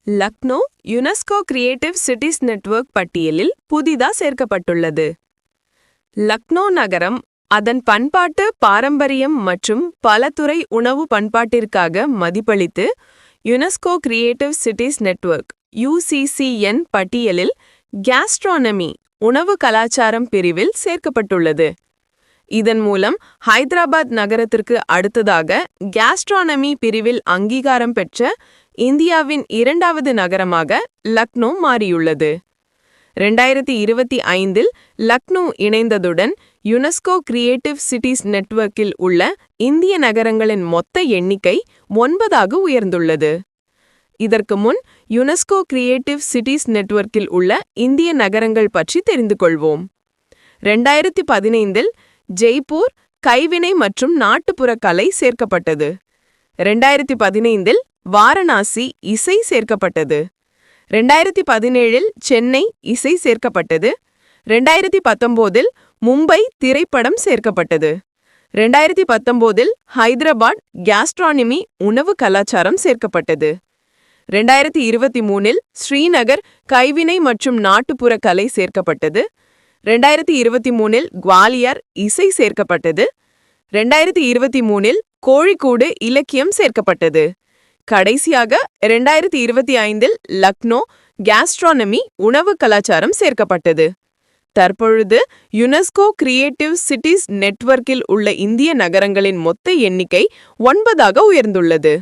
Lucknow UNESCO creative cities network பட்டியலில் புதிதா சேர்க்கப்பட்டுள்ளது. லக்னோ நகரம் அதன் பண்பாட்டு பாரம்பரியம் மற்றும் பலதுறை உணவு பண்பாட்டிற்காக மதிப்பளித்து UNESCO creative cities network (UCCN) பட்டியலில் கேஸ்ட்ரானமி உணவு கலாச்சாரம் பிரிவில் சேர்க்கப்பட்டுள்ளது. இதன் மூலம் ஹைதராபாத் நகரத்திற்கு அடுத்ததாக கேஸ்ட்ரானமி பிரிவில் அங்கீகாரம் பெற்ற இந்தியாவின் இரண்டாவது நகரமாக லக்னோ மாறியுள்ளது. 2025இல் லக்னோ இணைந்ததுடன் யுனெஸ்கோ கிரியேட்டிவ் சிட்டிஸ் நெட்வொர்க்கில் உள்ள இந்திய நகரங்களின் மொத்த எண்ணிக்கை 9ஆக உயர்ந்துள்ளது. இதற்கு முன் யுனெஸ்கோ கிரியேட்டிவ் சிட்டிஸ் நெட்வொர்க்கில் உள்ள இந்திய நகரங்கள் பற்றி தெரிந்து கொள்வோம். 2015இல் ஜெய்ப்பூர் கைவினை மற்றும் நாட்டுப்புற கலை சேர்க்கப்பட்டது. 2015இல் வாரணாசி இசை சேர்க்கப்பட்டது. 2017இல் சென்னை இசை சேர்க்கப்பட்டது. 2019இல் மும்பை திரைப்படம் சேர்க்கப்பட்டது. 2019இல் ஹைதராபாத் கேஸ்ட்ரானமி உணவு கலாச்சாரம் சேர்க்கப்பட்டது. 2023இல் ஸ்ரீநகர் கைவினை மற்றும் நாட்டுப்புற கலை சேர்க்கப்பட்டது. 2023இல் குவாலியர் இசை சேர்க்கப்பட்டது. 2023இல் கோழிக்கோடு இலக்கியம் சேர்க்கப்பட்டது. கடைசியாக 2025இல் லக்னோ கேஸ்ட்ரானமி உணவு கலாச்சாரம் சேர்க்கப்பட்டது. தற்பொழுது யுனெஸ்கோ கிரியேட்டிவ் சிட்டிஸ் நெட்வொர்க்கில் உள்ள இந்திய நகரங்களின் மொத்த எண்ணிக்கை 9ஆக உயர்ந்துள்ளது.